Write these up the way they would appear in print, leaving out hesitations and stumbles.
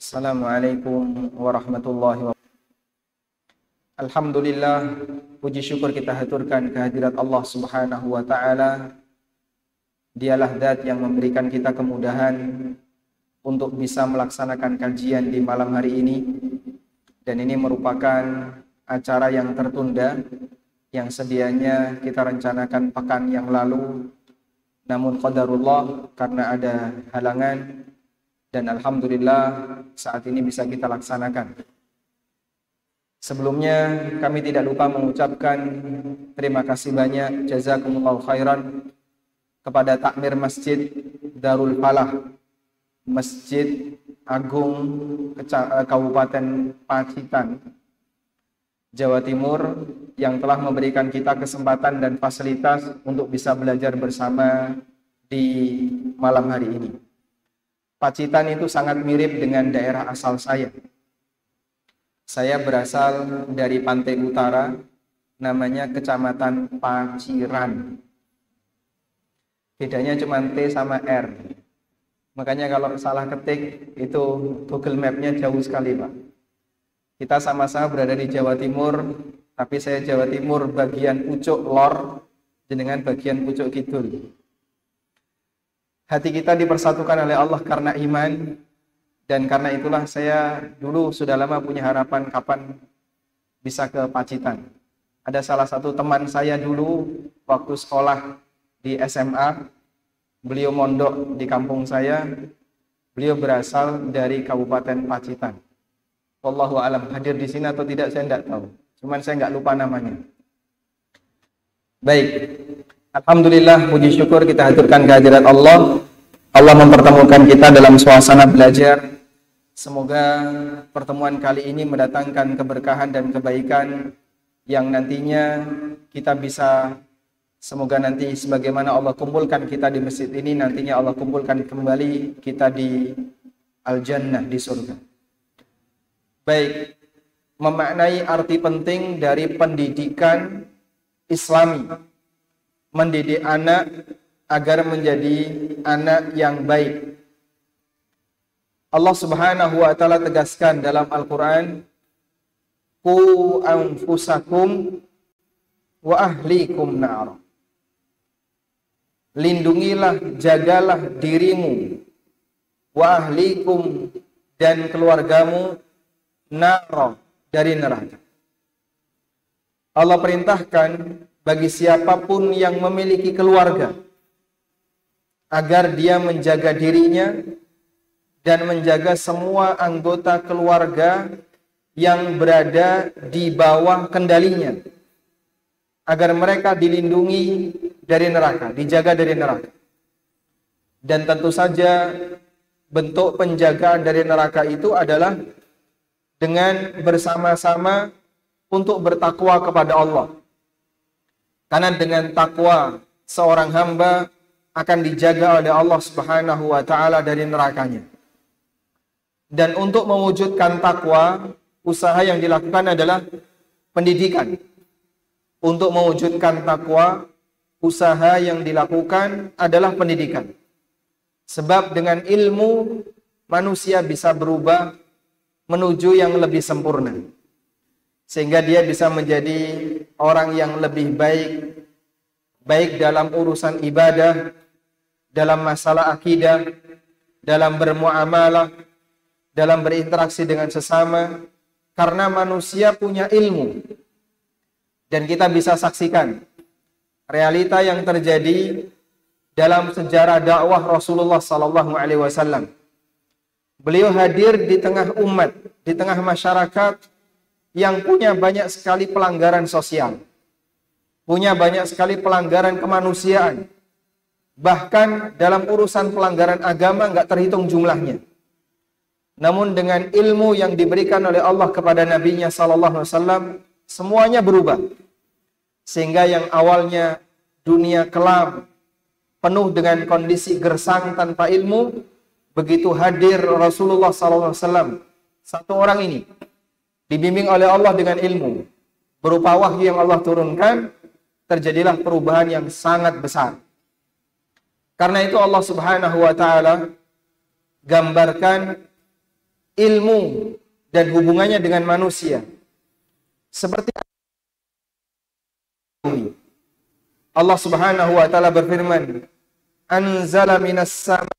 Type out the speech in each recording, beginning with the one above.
Assalamualaikum warahmatullahi wabarakatuh. Alhamdulillah, puji syukur kita haturkan kehadirat Allah Subhanahu wa taala. Dialah zat yang memberikan kita kemudahan untuk bisa melaksanakan kajian di malam hari ini. Dan ini merupakan acara yang tertunda yang sedianya kita rencanakan pekan yang lalu. Namun qadarullah, karena ada halangan, dan alhamdulillah saat ini bisa kita laksanakan. Sebelumnya kami tidak lupa mengucapkan terima kasih banyak, jazakumullahu khairan, kepada takmir Masjid Darul Falah, Masjid Agung Kabupaten Pacitan, Jawa Timur, yang telah memberikan kita kesempatan dan fasilitas untuk bisa belajar bersama di malam hari ini. Pacitan itu sangat mirip dengan daerah asal saya. Saya berasal dari pantai utara, namanya Kecamatan Paciran. Bedanya cuma T sama R. Makanya kalau salah ketik, itu Google Map-nya jauh sekali, Pak. Kita sama-sama berada di Jawa Timur, tapi saya Jawa Timur bagian pucuk lor, dengan bagian pucuk kidul. Hati kita dipersatukan oleh Allah karena iman, dan karena itulah saya dulu sudah lama punya harapan kapan bisa ke Pacitan. Ada salah satu teman saya dulu waktu sekolah di SMA, beliau mondok di kampung saya, beliau berasal dari Kabupaten Pacitan. Wallahu alam, hadir di sini atau tidak saya tidak tahu, cuman saya nggak lupa namanya. Baik, alhamdulillah, puji syukur kita haturkan kehadirat Allah. Allah mempertemukan kita dalam suasana belajar. Semoga pertemuan kali ini mendatangkan keberkahan dan kebaikan yang nantinya kita bisa, semoga nanti sebagaimana Allah kumpulkan kita di masjid ini, nantinya Allah kumpulkan kembali kita di Al-Jannah, di surga. Baik, memaknai arti penting dari pendidikan Islami, mendidik anak agar menjadi anak yang baik. Allah Subhanahu wa taala tegaskan dalam Al-Qur'an, "Qu anfusakum wa ahlikum nar." Lindungilah, jagalah dirimu, wa ahlikum, dan keluargamu, nar, dari neraka. Allah perintahkan bagi siapapun yang memiliki keluarga agar dia menjaga dirinya dan menjaga semua anggota keluarga yang berada di bawah kendalinya, agar mereka dilindungi dari neraka, dijaga dari neraka. Dan tentu saja bentuk penjagaan dari neraka itu adalah dengan bersama-sama untuk bertakwa kepada Allah. Karena dengan takwa seorang hamba akan dijaga oleh Allah Subhanahu wa taala dari nerakanya. Dan untuk mewujudkan takwa, usaha yang dilakukan adalah pendidikan. Untuk mewujudkan takwa, usaha yang dilakukan adalah pendidikan. Sebab dengan ilmu manusia bisa berubah menuju yang lebih sempurna, sehingga dia bisa menjadi orang yang lebih baik, baik dalam urusan ibadah, dalam masalah akidah, dalam bermuamalah, dalam berinteraksi dengan sesama, karena manusia punya ilmu. Dan kita bisa saksikan realita yang terjadi dalam sejarah dakwah Rasulullah SAW. Beliau hadir di tengah umat, di tengah masyarakat yang punya banyak sekali pelanggaran sosial, punya banyak sekali pelanggaran kemanusiaan. Bahkan dalam urusan pelanggaran agama nggak terhitung jumlahnya. Namun dengan ilmu yang diberikan oleh Allah kepada Nabi-Nya SAW, semuanya berubah. Sehingga yang awalnya dunia kelam, penuh dengan kondisi gersang tanpa ilmu, begitu hadir Rasulullah SAW, satu orang ini dibimbing oleh Allah dengan ilmu, berupa wahyu yang Allah turunkan, terjadilah perubahan yang sangat besar. Karena itu Allah Subhanahu wa taala gambarkan ilmu dan hubungannya dengan manusia. Seperti Allah Subhanahu wa taala berfirman, "Anzala minas sama'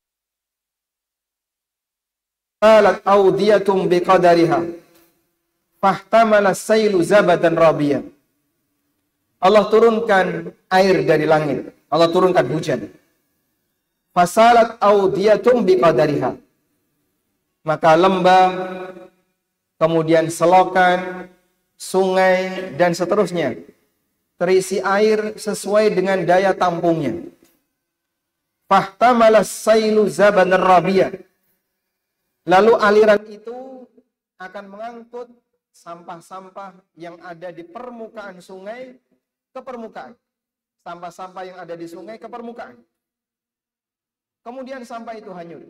qalat awdiyatum biqadariha fahtamala as-sailu zabadan rabiya." Allah turunkan air dari langit. Allah turunkan hujan. Fasalat awdiyatum biqadariha. Maka lembah, kemudian selokan, sungai, dan seterusnya terisi air sesuai dengan daya tampungnya. Fahtamalas sailu zabadan rabiya. Lalu aliran itu akan mengangkut sampah-sampah yang ada di permukaan sungai ke permukaan. Sampah-sampah yang ada di sungai ke permukaan. Kemudian sampah itu hanyut.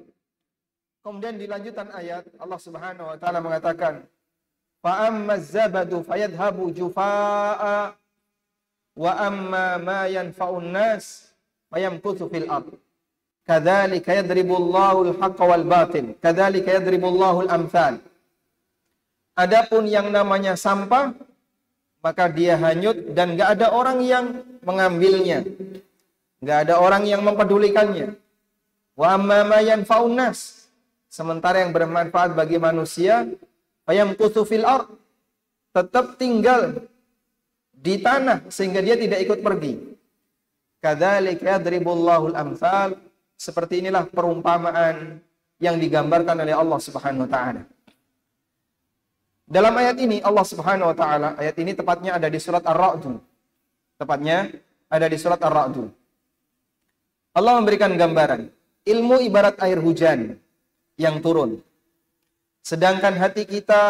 Kemudian di lanjutan ayat Allah Subhanahu wa taala mengatakan, "Fa ammaz zabadu fayadhhabu jufaa'a wa amma ma yanfa'un nas fayamkuthu fil ard. Kadzalika yadribullahu al-haqqa wal batil. Kadzalika yadribullahu al-amthal." Adapun yang namanya sampah, maka dia hanyut dan enggak ada orang yang mengambilnya. Enggak ada orang yang mempedulikannya. Wa amma ma yanfa'un nas. Sementara yang bermanfaat bagi manusia, fayamkuthu fil ard, tetap tinggal di tanah sehingga dia tidak ikut pergi. Kadzalika yadribullahu al-amthal. Seperti inilah perumpamaan yang digambarkan oleh Allah Subhanahu wa taala. Dalam ayat ini Allah Subhanahu wa taala, ayat ini tepatnya ada di surat Ar-Ra'd. Tepatnya ada di surat Ar-Ra'd. Allah memberikan gambaran, ilmu ibarat air hujan yang turun. Sedangkan hati kita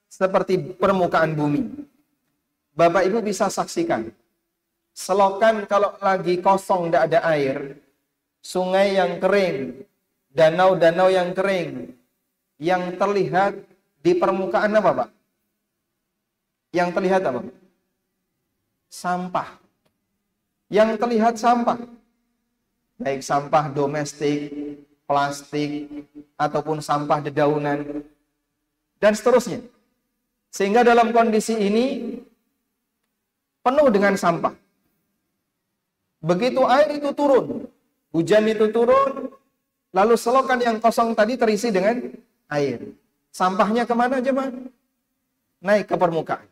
seperti permukaan bumi. Bapak Ibu bisa saksikan, selokan kalau lagi kosong tidak ada air, sungai yang kering, danau-danau yang kering, yang terlihat di permukaan apa, Pak? Yang terlihat apa? Sampah. Yang terlihat sampah. Baik sampah domestik, plastik, ataupun sampah dedaunan, dan seterusnya. Sehingga dalam kondisi ini penuh dengan sampah. Begitu air itu turun, hujan itu turun, lalu selokan yang kosong tadi terisi dengan air. Sampahnya kemana jemaah? Naik ke permukaan.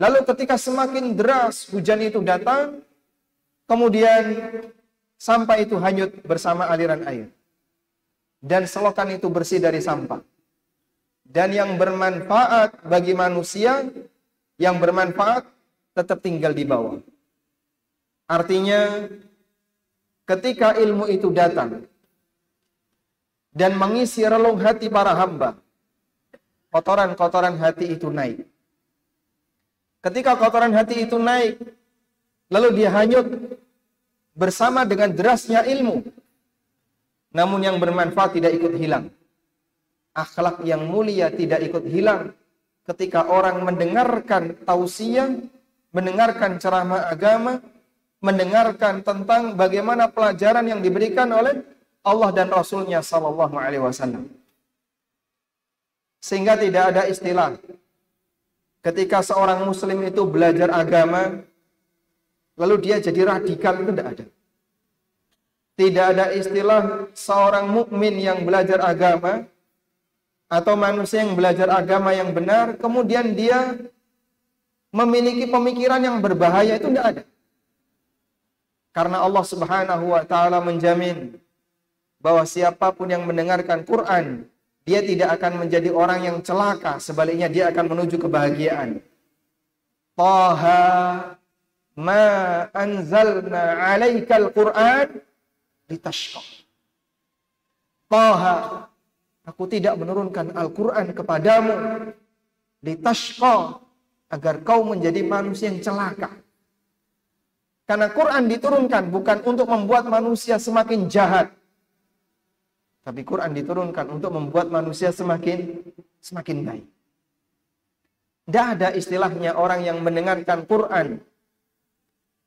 Lalu ketika semakin deras hujan itu datang, kemudian sampah itu hanyut bersama aliran air. Dan selokan itu bersih dari sampah. Dan yang bermanfaat bagi manusia, yang bermanfaat tetap tinggal di bawah. Artinya, ketika ilmu itu datang dan mengisi relung hati para hamba, kotoran-kotoran hati itu naik. Ketika kotoran hati itu naik, lalu dia hanyut bersama dengan derasnya ilmu. Namun yang bermanfaat tidak ikut hilang. Akhlak yang mulia tidak ikut hilang ketika orang mendengarkan tausiah, mendengarkan ceramah agama, mendengarkan tentang bagaimana pelajaran yang diberikan oleh Allah dan Rasulnya Sallallahu Alaihi Wasallam. Sehingga tidak ada istilah ketika seorang muslim itu belajar agama, lalu dia jadi radikal, itu tidak ada. Tidak ada istilah seorang mukmin yang belajar agama atau manusia yang belajar agama yang benar, kemudian dia memiliki pemikiran yang berbahaya, itu tidak ada. Karena Allah Subhanahu wa taala menjamin bahwa siapapun yang mendengarkan Quran, dia tidak akan menjadi orang yang celaka, sebaliknya dia akan menuju kebahagiaan. Taha ma anzalna 'alaikal Qur'an litashqa. Taha, aku tidak menurunkan Al-Quran kepadamu litashqa, agar kau menjadi manusia yang celaka. Karena Quran diturunkan bukan untuk membuat manusia semakin jahat, tapi Quran diturunkan untuk membuat manusia semakin baik. Tidak ada istilahnya orang yang mendengarkan Quran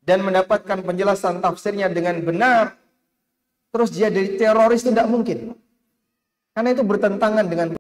dan mendapatkan penjelasan tafsirnya dengan benar, terus dia jadi teroris, itu tidak mungkin. Karena itu bertentangan dengan